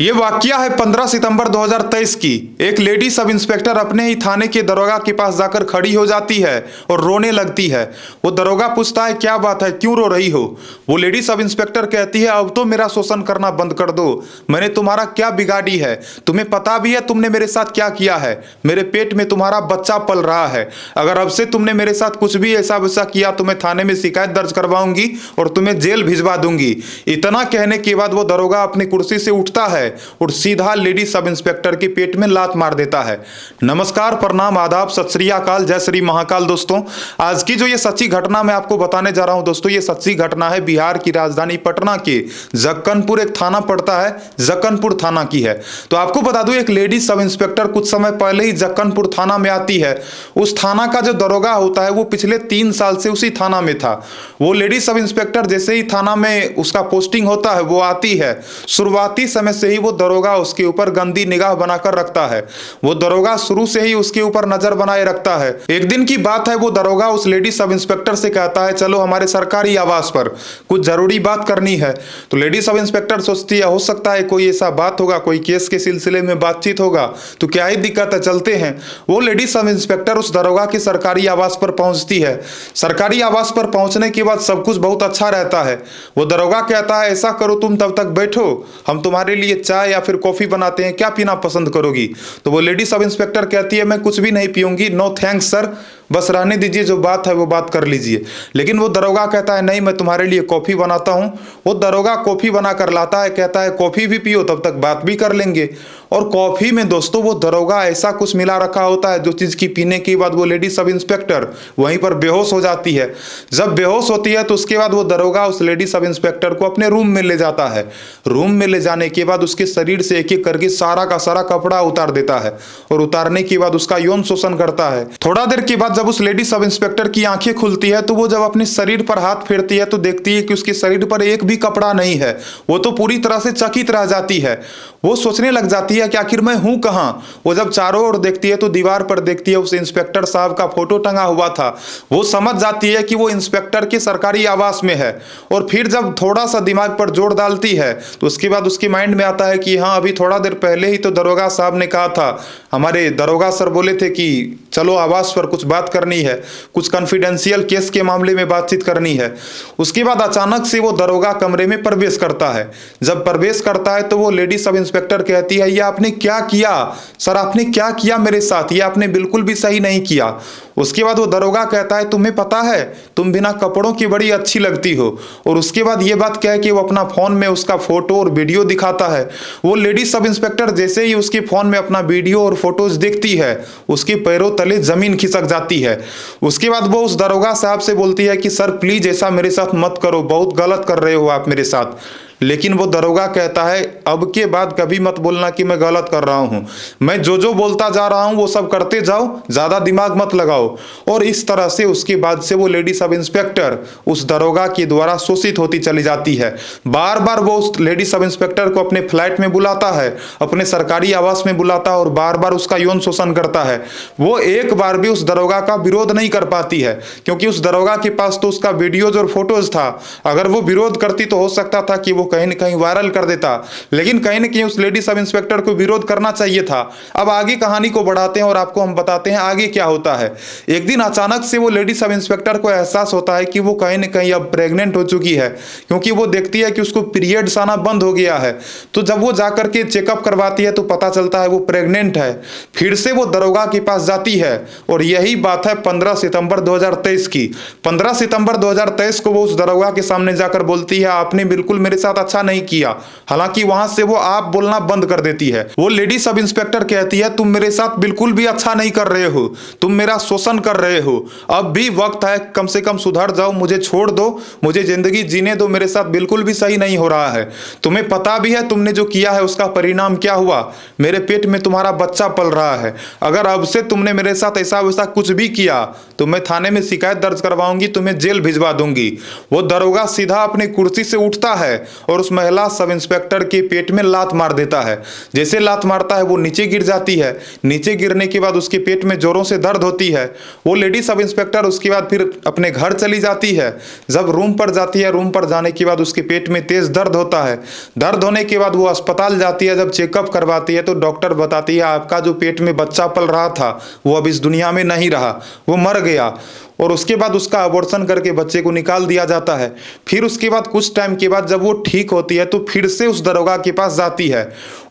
ये वाकया है 15 सितंबर 2023 की। एक लेडी सब इंस्पेक्टर अपने ही थाने के दरोगा के पास जाकर खड़ी हो जाती है और रोने लगती है। वो दरोगा पूछता है क्या बात है, क्यों रो रही हो। वो लेडी सब इंस्पेक्टर कहती है अब तो मेरा शोषण करना बंद कर दो, मैंने तुम्हारा क्या बिगाड़ी है, तुम्हें पता भी है तुमने मेरे साथ क्या किया है, मेरे पेट में तुम्हारा बच्चा पल रहा है, अगर अब से तुमने मेरे साथ कुछ भी ऐसा वैसा किया तो मैं थाने में शिकायत दर्ज करवाऊंगी और तुम्हें जेल भिजवा दूंगी। इतना कहने के बाद वो दरोगा अपनी कुर्सी से उठता है और सीधा लेडी सब इंस्पेक्टर के पेट में लात मार देता है। नमस्कार, प्रणाम, आदाब, सत श्री अकाल, जय श्री महाकाल। दोस्तों, आज की जो ये सच्ची घटना मैं आपको बताने जा रहा हूं दोस्तों, ये सच्ची घटना है बिहार की राजधानी पटना के जक्कनपुर, एक थाना पड़ता है, जक्कनपुर थाना की है। तो आपको बता दूं, एक लेडी सब इंस्पेक्टर कुछ समय पहले ही जक्कनपुर थाना में आती है। उस थाना का जो दरोगा होता है वो पिछले 3 साल से उसी थाना में था। वो लेडी सब इंस्पेक्टर जैसे ही थाना में उसका पोस्टिंग होता है वो आती है, शुरुआती समय से ही वो दरोगा उसके ऊपर गंदी निगाह बनाकर रखता है। वो दरोगा शुरू से ही उसके ऊपर नजर बनाए रखता है। एक दिन की बात है, वो दरोगा उस लेडी सब इंस्पेक्टर से कहता है चलो हमारे सरकारी आवास पर कुछ जरूरी बात करनी है। तो लेडी सब इंस्पेक्टर सोचती है हो सकता है कोई ऐसा बात होगा, कोई केस के सिलसिले में बातचीत होगा, तो क्या ही दिक्कत है, चलते हैं। वो लेडी सब इंस्पेक्टर उस दरोगा के सरकारी आवास पर पहुंचती है। सरकारी आवास पर पहुंचने के बाद सब कुछ बहुत अच्छा रहता है। वो दरोगा कहता है ऐसा करो, तुम तब तक बैठो, हम तुम्हारे लिए चाय या फिर कॉफी बनाते हैं, क्या पीना पसंद करोगी। तो वो लेडी सब इंस्पेक्टर कहती है मैं कुछ भी नहीं पीऊंगी, नो थैंक्स सर, बस रहने दीजिए, जो बात है वो बात कर लीजिए। लेकिन वो दरोगा कहता है नहीं, मैं तुम्हारे लिए कॉफी बनाता हूं। वो दरोगा कॉफी बना कर लाता है, कहता है कॉफी भी पियो, तब तक बात भी कर लेंगे। और कॉफी में दोस्तों वो दरोगा ऐसा कुछ मिला रखा होता है जो चीज की पीने के बाद वो लेडी सब इंस्पेक्टर वहीं पर बेहोश हो जाती है। जब बेहोश होती है तो उसके बाद वो दरोगा उस लेडी सब इंस्पेक्टर को अपने रूम में ले जाता है। रूम में ले जाने के बाद उसके शरीर से एक एक करके सारा का सारा कपड़ा उतार देता है और उतारने के बाद उसका यौन शोषण करता है। थोड़ा देर के बाद जब उस लेडी सब इंस्पेक्टर की आंखें खुलती है तो वो जब अपने शरीर पर हाथ फेरती है तो देखती है कि उसके शरीर पर एक भी कपड़ा नहीं है। वो तो पूरी तरह से चकित रह जाती है। वो सोचने लग जाती है कि आखिर मैं हूं कहां। वो जब चारों ओर देखती है तो दीवार पर देखती है उस इंस्पेक्टर साहब का फोटो टंगा हुआ था। वो समझ जाती है कि वो इंस्पेक्टर के सरकारी आवास में है। और फिर जब थोड़ा सा दिमाग पर जोर डालती है तो उसके बाद उसके माइंड में आता है कि हाँ, अभी थोड़ा देर पहले ही तो दरोगा साहब ने कहा था, हमारे दरोगा सर बोले थे कि चलो आवास पर कुछ बात करनी है, कुछ कॉन्फिडेंशियल केस के मामले में बातचीत करनी है। उसके बाद अचानक से वो दरोगा कमरे में प्रवेश करता है। जब प्रवेश करता है तो वो लेडी सब इंस्पेक्टर कहती है ये आपने क्या किया सर, आपने क्या किया मेरे साथ, ये आपने बिल्कुल भी सही नहीं किया। उसके बाद वो दरोगा कहता है तुम्हें पता है तुम बिना कपड़ों की बड़ी अच्छी लगती हो। और उसके बाद ये बात कह के वो अपना फोन में उसका फोटो और वीडियो दिखाता है। वो लेडी सब इंस्पेक्टर जैसे ही उसके फोन में अपना वीडियो और फोटोज देखती है उसके पैरों तले जमीन खिसक जाती है। उसके बाद वो उस दरोगा साहब से बोलती है कि सर प्लीज ऐसा मेरे साथ मत करो, बहुत गलत कर रहे हो आप मेरे साथ। लेकिन वो दरोगा कहता है अब के बाद कभी मत बोलना कि मैं गलत कर रहा हूं, मैं जो जो बोलता जा रहा हूं वो सब करते जाओ, ज्यादा दिमाग मत लगाओ। और इस तरह से उसके बाद से वो लेडी सब इंस्पेक्टर उस दरोगा के द्वारा शोषित होती चली जाती है। बार बार वो उस लेडी सब इंस्पेक्टर को अपने फ्लैट में बुलाता है, अपने सरकारी आवास में बुलाता है और बार बार उसका यौन शोषण करता है। वो एक बार भी उस दरोगा का विरोध नहीं कर पाती है क्योंकि उस दरोगा के पास तो उसका वीडियोज और फोटोज था। अगर वो विरोध करती तो हो सकता था कि वो कहीं न कहीं वायरल कर देता, लेकिन कहीं न कहीं उस लेडी सब इंस्पेक्टर को विरोध करना चाहिए था। अब आगे कहानी को बढ़ाते हैं और आपको हम बताते हैं आगे क्या होता है। एक दिन अचानक से वो लेडी सब इंस्पेक्टर को एहसास होता है कि वो कहीं न कहीं अब प्रेग्नेंट हो चुकी है, क्योंकि वो देखती है कि उसको पीरियड्स आना बंद हो गया है। तो जब वो जाकर के चेकअप करवाती है तो पता चलता है वो प्रेग्नेंट है। फिर से वो दरोगा के पास जाती है और यही बात है 15 सितंबर 2023 की। 15 सितंबर 2023 को वो उस दरोगा के सामने जाकर बोलती है आपने बिल्कुल मेरे साथ अच्छा नहीं किया। हालांकि वहां से वो आप बोलना बंद कर देती है। वो लेडी सब इंस्पेक्टर कहती है तुम मेरे साथ बिल्कुल भी अच्छा नहीं कर रहे हो, तुम मेरा शोषण कर रहे हो, अब भी वक्त है, कम से कम सुधर जाओ, मुझे छोड़ दो, मुझे जिंदगी जीने दो, मेरे साथ बिल्कुल भी सही नहीं हो रहा है। तुम्हें पता भी है तुमने जो किया है उसका परिणाम क्या हुआ, मेरे पेट में तुम्हारा बच्चा पल रहा है। अगर अब से तुमने मेरे साथ ऐसा वैसा कुछ भी किया तो मैं थाने में शिकायत दर्ज करवाऊंगी, तुम्हें जेल भिजवा दूंगी। वो दरोगा सीधा अपनी कुर्सी से उठता है और उस महिला सब इंस्पेक्टर के पेट में लात मार देता है। जैसे लात मारता है वो नीचे गिर जाती है। नीचे गिरने के बाद उसके पेट में जोरों से दर्द होती है। वो लेडी सब इंस्पेक्टर उसके बाद फिर अपने घर चली जाती है। जब रूम पर जाती है, रूम पर जाने के बाद उसके पेट में तेज दर्द होता है। दर्द होने के बाद वो अस्पताल जाती है। जब चेकअप करवाती है तो डॉक्टर बताती है आपका जो पेट में बच्चा पल रहा था वो अब इस दुनिया में नहीं रहा, वो मर गया। और उसके बाद उसका अबॉर्शन करके बच्चे को निकाल दिया जाता है। फिर उसके बाद कुछ टाइम के बाद जब वो ठीक होती है तो फिर से उस दरोगा के पास जाती है।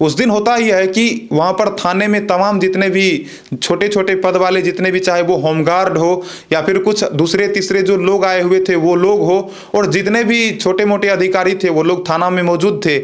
उस दिन होता ही है कि वहाँ पर थाने में तमाम जितने भी छोटे छोटे पद वाले जितने भी, चाहे वो होमगार्ड हो या फिर कुछ दूसरे तीसरे जो लोग आए हुए थे वो लोग हो, और जितने भी छोटे मोटे अधिकारी थे वो लोग थाना में मौजूद थे।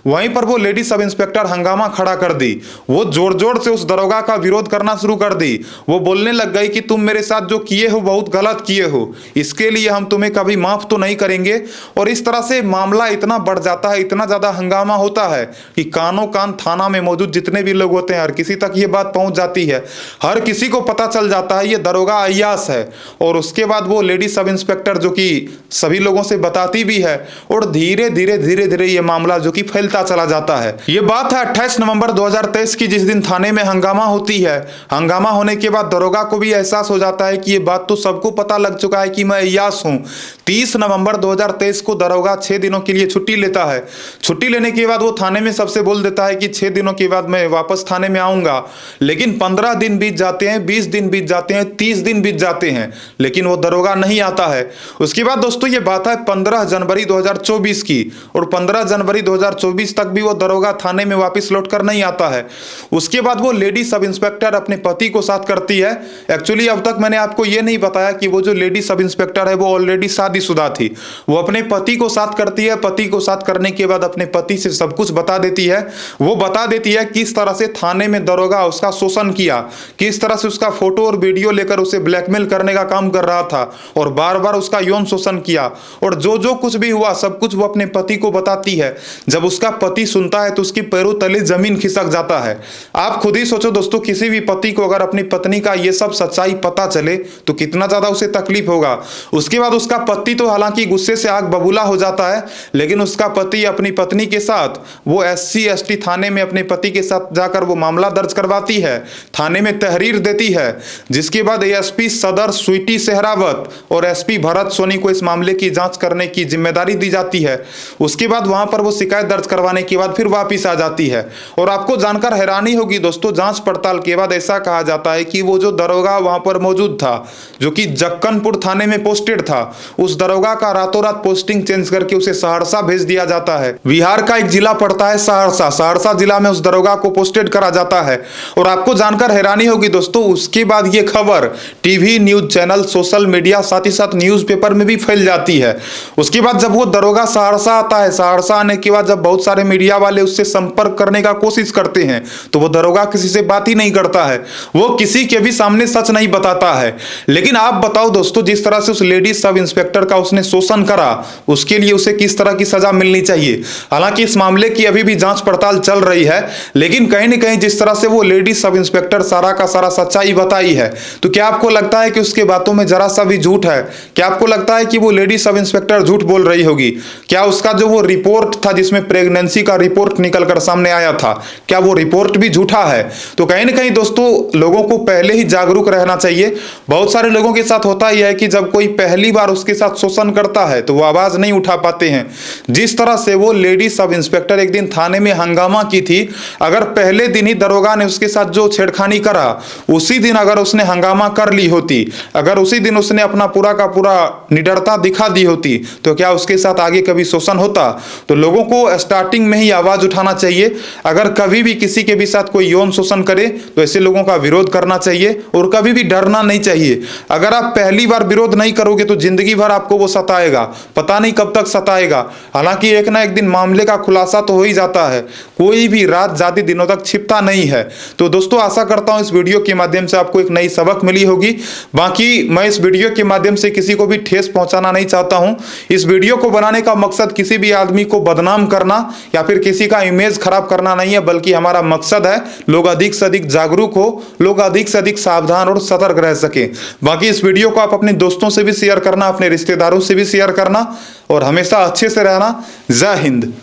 वहीं पर वो लेडी सब इंस्पेक्टर हंगामा खड़ा कर दी। वो जोर जोर से उस दरोगा का विरोध करना शुरू कर दी। वो बोलने लग गई कि तुम मेरे साथ जो किए हो बहुत गलत किए हो, इसके लिए हम तुम्हें कभी माफ तो नहीं करेंगे। और इस तरह से मामला इतना बढ़ जाता है, इतना ज्यादा हंगामा होता है कि कानों कान थाना में मौजूद जितने भी लोग होते हैं हर किसी तक ये बात पहुंच जाती है। हर किसी को पता चल जाता है ये दरोगा अय्यास है। और उसके बाद वो लेडी सब इंस्पेक्टर जो कि सभी लोगों से बताती भी है, और धीरे धीरे धीरे धीरे ये मामला जो कि फैलता चला जाता है। ये बात है 28 नवंबर 2023 की, जिस दिन थाने में हंगामा होती है। हंगामा होने के बाद दरोगा को भी एहसास हो जाता है कि ये बात तो सबको पता लग चुका है कि मैं अय्यास हूं। 30 नवंबर 2023 को दरोगा 6 दिनों के लिए छुट्टी लेता है। छुट्टी लेने के बाद वो थाने में सबसे बोल देता है कि 6 दिनों के बाद मैं वापस थाने में आऊंगा। लेकिन 15 दिन बीत जाते हैं, 20 दिन बीत जाते हैं, 30 दिन बीत जाते हैं, लेकिन वो दरोगा नहीं आता है। उसके बाद दोस्तों ये बात है 15 जनवरी 2024 की, और 15 जनवरी 2024 तक भी वो दरोगा थाने में वापस लौट कर नहीं आता है। उसके बाद वो लेडी सब इंस्पेक्टर अपने पति को साथ करती है। एक्चुअली अब तक मैंने आपको ये नहीं बताया कि वो जो लेडी सब इंस्पेक्टर है वो ऑलरेडी शादीशुदा थी। वो अपने पति को साथ करती है। पति को साथ करने के बाद अपने पति से सब कुछ बता देती है। वो बता देती है किस तरह से थाने में दरोगा उसका शोषण किया, किस तरह से उसका फोटो और वीडियो लेकर उसे ब्लैकमेल करने का काम कर रहा था, और बार बार उसका यौन शोषण किया, और जो जो कुछ भी हुआ सब कुछ वो अपने पति को बताती है। जब उसका पति सुनता है तो उसकी पैरों तले जमीन खिसक जाता है। आप खुद ही सोचो दोस्तों, किसी भी पति को अगर अपनी पत्नी का ये सब सच्चाई पता चले तो कितना ज्यादा उसे तकलीफ होगा। उसके बाद उसका पति तो हालांकि गुस्से से आग बबूला हो जाता है, लेकिन उसका पति अपनी पत्नी के साथ वो SC ST थाने में अपने पति के साथ जाकर वो मामला दर्ज करवाती है, थाने में तहरीर देती है, जिसके बाद ASP सदर स्वीटी सहरावत और SP भरत सोनी को इस मामले की जांच करने की जिम्मेदारी दी जाती है। उसके बाद वहां पर वो शिकायत दर्ज करवाने के बाद फिर वापिस आ जाती है। और आपको जानकर हैरानी होगी दोस्तों, जांच पड़ताल के बाद ऐसा कहा जाता है कि वो जो दरोगा वहां पर मौजूद था जो कि जक्कनपुर थाने में पोस्टेड था, उस दरोगा का रातों रात पोस्टिंग चेंज करके उसे सहरसा भेज दिया जाता है। बिहार का एक जिला पड़ता है सहरसा, सहरसा जिला में उस दरोगा को पोस्टेड करा जाता है। और आपको जानकर हैरानी होगी दोस्तों, उसके बाद ये खबर TV news channel, social media, साथ ही साथ न्यूज़पेपर में भी फैल जाती है। उसके बाद जब वो दरोगा सहरसा आता है, सहरसा आने के बाद जब बहुत सारे मीडिया वाले उससे संपर्क करने का कोशिश करते हैं तो वो दरोगा किसी से बात ही नहीं करता है, वो किसी के भी सामने सच नहीं बताता है। लेकिन आप बताओ दोस्तों, जिस तरह से उस लेडी सब इंस्पेक्टर का उसने शोषण करा, उसके लिए उसे किस तरह की सजा मिलनी चाहिए। हालांकि इस मामले की अभी भी जांच पड़ताल चल रही है, लेकिन कहीं न कहीं जिस तरह से वो लेडी सब इंस्पेक्टर सारा का सारा सच्चाई बताई है, तो क्या आपको लगता है कि उसके बातों में जरा सा भी झूठ है? क्या आपको लगता है कि वो लेडी सब इंस्पेक्टर झूठ बोल रही होगी? क्या उसका जो वो रिपोर्ट था जिसमें प्रेगनेंसी का रिपोर्ट निकलकर सामने आया था, क्या वो रिपोर्ट भी झूठा है? तो कहीं न कहीं दोस्तों लोगों को पहले ही जागरूक रहना चाहिए। बहुत सारे लोगों के साथ होता ही है कि जब कोई पहली बार उसके साथ शोषण करता है तो वो आवाज नहीं उठा पाते हैं। जिस तरह से वो लेडी सब इंस्पेक्टर एक दिन थाने में हंगामा की थी, अगर पहले दिन ही दरोगा ने उसके साथ जो छेड़खानी करा, उसी दिन अगर उसने हंगामा कर ली होती, अगर उसी दिन उसने अपना पूरा का पूरा निडरता दिखा दी होती, तो क्या उसके साथ आगे कभी शोषण होता? तो लोगों को स्टार्टिंग में ही आवाज उठाना चाहिए। अगर कभी भी किसी के भी साथ कोई यौन शोषण करे तो ऐसे लोगों का विरोध करना चाहिए, और कभी भी डरना नहीं चाहिए। अगर आप पहली बार विरोध नहीं करोगे तो जिंदगी भर आपको वो सताएगा, पता नहीं कब तक सताएगा। हालांकि एक ना एक दिन मामले का खुलासा तो हो ही जाता है, कोई भी रात ज्यादा दिनों तक छिपता नहीं है। तो दोस्तों आशा करता हूं इस वीडियो के माध्यम से आपको एक नई सबक मिली होगी। बाकी मैं इस वीडियो के माध्यम से किसी को भी ठेस पहुंचाना नहीं चाहता हूं। इस वीडियो को बनाने का मकसद किसी भी आदमी को बदनाम करना या फिर किसी का इमेज खराब करना नहीं है, बल्कि हमारा मकसद है लोग अधिक से अधिक जागरूक हो, लोग अधिक से अधिक सावधान और सतर्क रह सके। बाकी इस वीडियो को आप अपने दोस्तों से भी शेयर करना, अपने रिश्तेदारों से भी शेयर करना और हमेशा अच्छे से रहना। जय हिंद।